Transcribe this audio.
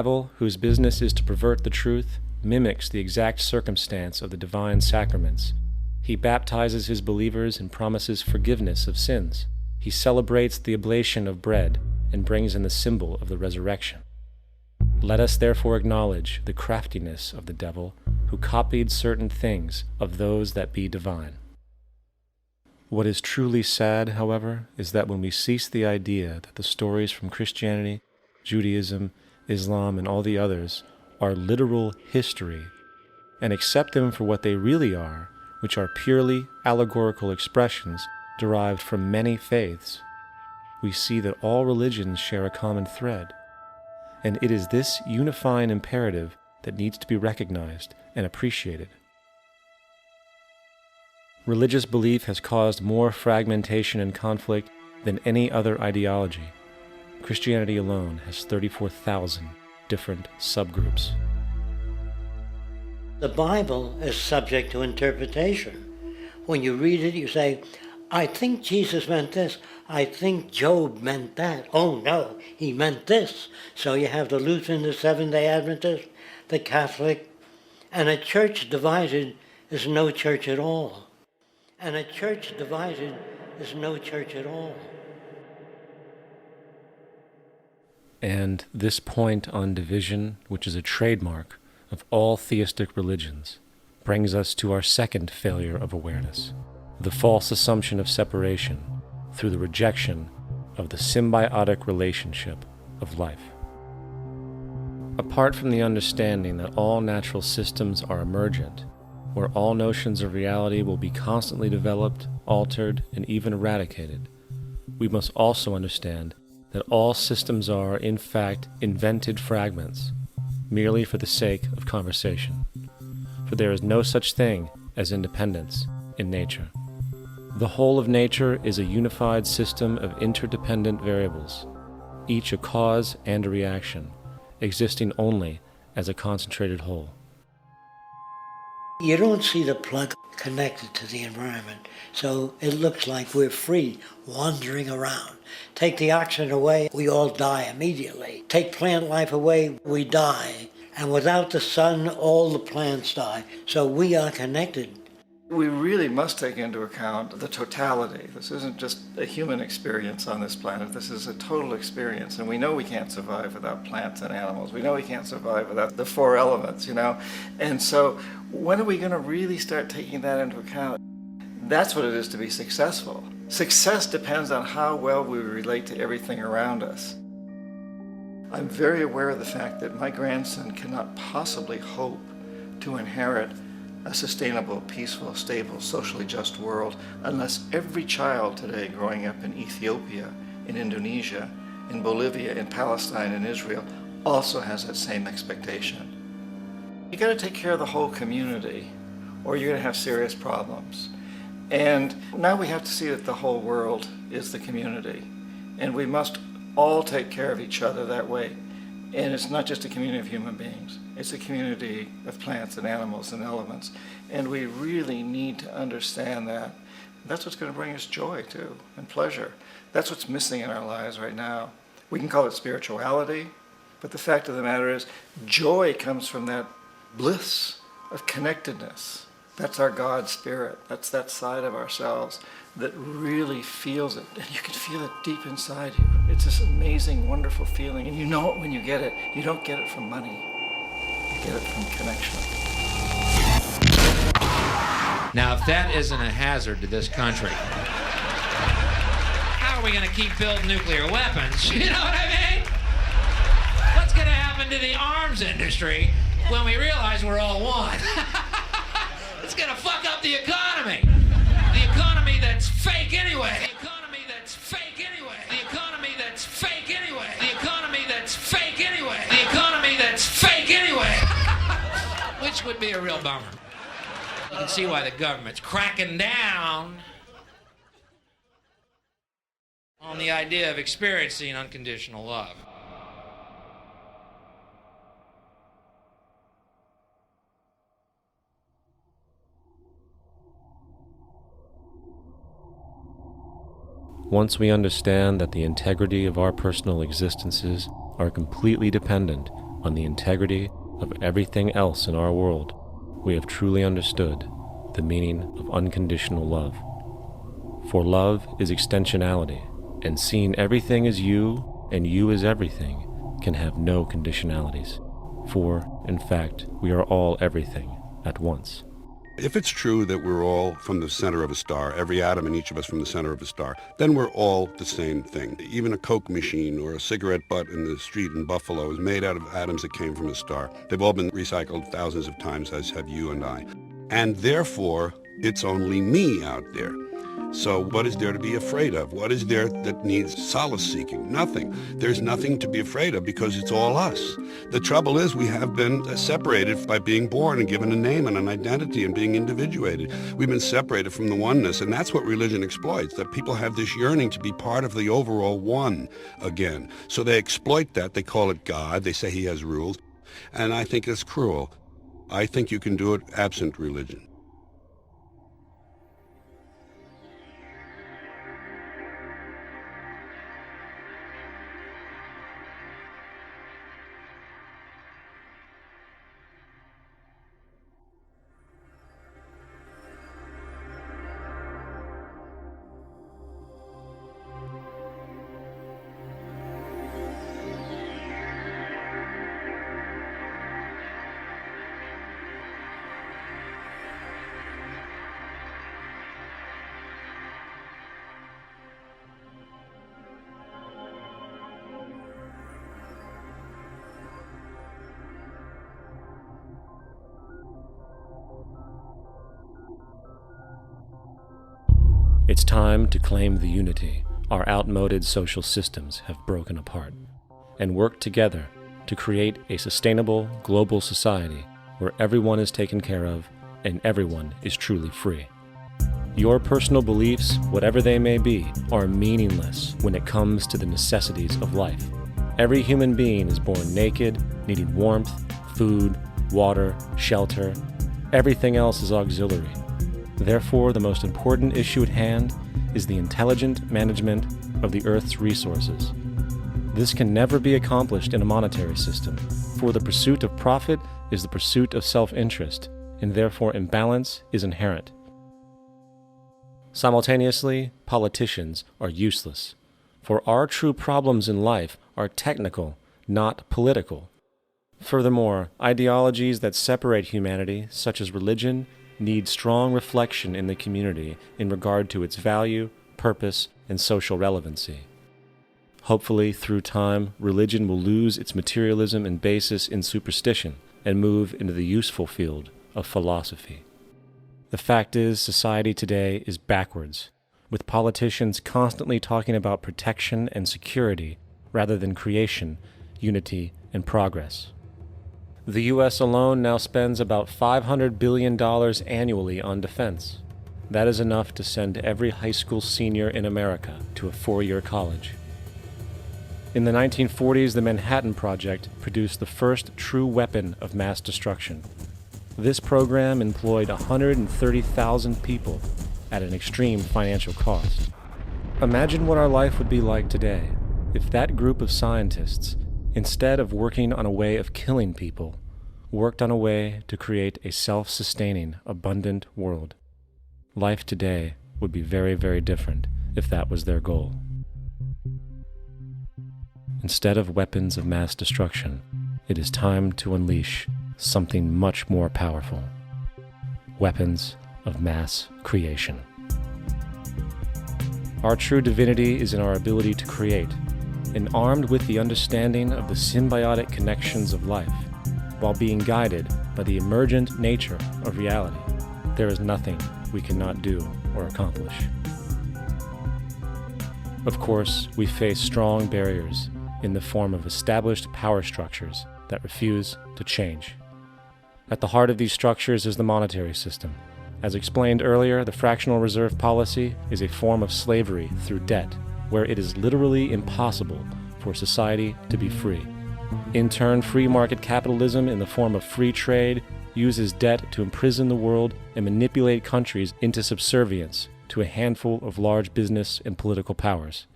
devil, whose business is to pervert the truth, mimics the exact circumstance of the divine sacraments. He baptizes his believers and promises forgiveness of sins. He celebrates the oblation of bread and brings in the symbol of the resurrection. Let us therefore acknowledge the craftiness of the devil, who copied certain things of those that be divine. What is truly sad, however, is that when we cease the idea that the stories from Christianity, Judaism, Islam, and all the others are literal history, and accept them for what they really are, which are purely allegorical expressions derived from many faiths, we see that all religions share a common thread, and it is this unifying imperative that needs to be recognized and appreciated. Religious belief has caused more fragmentation and conflict than any other ideology. Christianity alone has 34,000 different subgroups. The Bible is subject to interpretation. When you read it, you say, I think Jesus meant this. I think Job meant that. Oh no, he meant this. So you have the Lutheran, the Seventh-day Adventist, the Catholic, and a church divided is no church at all. And a church divided is no church at all. And this point on division, which is a trademark of all theistic religions, brings us to our second failure of awareness, the false assumption of separation through the rejection of the symbiotic relationship of life. Apart from the understanding that all natural systems are emergent, where all notions of reality will be constantly developed, altered, and even eradicated, we must also understand that all systems are, in fact, invented fragments, merely for the sake of conversation. For there is no such thing as independence in nature. The whole of nature is a unified system of interdependent variables, each a cause and a reaction, existing only as a concentrated whole. You don't see the plug connected to the environment, so it looks like we're free, wandering around. Take the oxygen away, we all die immediately. Take plant life away, we die. And without the sun, all the plants die. So we are connected. We really must take into account the totality. This isn't just a human experience on this planet. This is a total experience. And we know we can't survive without plants and animals. We know we can't survive without the four elements, And so when are we going to really start taking that into account? That's what it is to be successful. Success depends on how well we relate to everything around us. I'm very aware of the fact that my grandson cannot possibly hope to inherit a sustainable, peaceful, stable, socially just world unless every child today growing up in Ethiopia, in Indonesia, in Bolivia, in Palestine, in Israel also has that same expectation. You got to take care of the whole community or you're going to have serious problems. And now we have to see that the whole world is the community, and we must all take care of each other that way. And it's not just a community of human beings, it's a community of plants and animals and elements. And we really need to understand that. That's what's going to bring us joy too, and pleasure. That's what's missing in our lives right now. We can call it spirituality, but the fact of the matter is, joy comes from that bliss of connectedness. That's our God spirit. That's that side of ourselves that really feels it. And you can feel it deep inside you. It's this amazing, wonderful feeling. And you know it when you get it. You don't get it from money. You get it from connection. Now, if that isn't a hazard to this country, how are we going to keep building nuclear weapons? You know what I mean? What's going to happen to the arms industry when we realize we're all one? It's going to fuck up the economy. The economy that's fake anyway. The economy that's fake anyway. The economy that's fake anyway. The economy that's fake anyway. The economy that's fake anyway. Which would be a real bummer. You can see why the government's cracking down on the idea of experiencing unconditional love. Once we understand that the integrity of our personal existences are completely dependent on the integrity of everything else in our world, we have truly understood the meaning of unconditional love. For love is extensionality, and seeing everything as you and you as everything can have no conditionalities. For, in fact, we are all everything at once. If it's true that we're all from the center of a star, every atom in each of us from the center of a star, then we're all the same thing. Even a Coke machine or a cigarette butt in the street in Buffalo is made out of atoms that came from a star. They've all been recycled thousands of times, as have you and I. And therefore, it's only me out there. So what is there to be afraid of? What is there that needs solace-seeking? Nothing. There's nothing to be afraid of because it's all us. The trouble is we have been separated by being born and given a name and an identity and being individuated. We've been separated from the oneness, and that's what religion exploits, that people have this yearning to be part of the overall one again. So they exploit that. They call it God. They say he has rules. And I think it's cruel. I think you can do it absent religion. It's time to claim the unity our outmoded social systems have broken apart, and work together to create a sustainable global society where everyone is taken care of and everyone is truly free. Your personal beliefs, whatever they may be, are meaningless when it comes to the necessities of life. Every human being is born naked, needing warmth, food, water, shelter. Everything else is auxiliary. Therefore, the most important issue at hand is the intelligent management of the Earth's resources. This can never be accomplished in a monetary system, for the pursuit of profit is the pursuit of self-interest, and therefore imbalance is inherent. Simultaneously, politicians are useless, for our true problems in life are technical, not political. Furthermore, ideologies that separate humanity, such as religion, need strong reflection in the community in regard to its value, purpose, and social relevancy. Hopefully, through time, religion will lose its materialism and basis in superstition and move into the useful field of philosophy. The fact is, society today is backwards, with politicians constantly talking about protection and security rather than creation, unity, and progress. The U.S. alone now spends about $500 billion annually on defense. That is enough to send every high school senior in America to a 4-year college. In the 1940s, the Manhattan Project produced the first true weapon of mass destruction. This program employed 130,000 people at an extreme financial cost. Imagine what our life would be like today if that group of scientists, instead of working on a way of killing people, worked on a way to create a self-sustaining, abundant world. Life today would be very, very different if that was their goal. Instead of weapons of mass destruction, it is time to unleash something much more powerful. Weapons of mass creation. Our true divinity is in our ability to create, and armed with the understanding of the symbiotic connections of life, while being guided by the emergent nature of reality, there is nothing we cannot do or accomplish. Of course, we face strong barriers in the form of established power structures that refuse to change. At the heart of these structures is the monetary system. As explained earlier, the fractional reserve policy is a form of slavery through debt, where it is literally impossible for society to be free. In turn, free market capitalism in the form of free trade uses debt to imprison the world and manipulate countries into subservience to a handful of large business and political powers.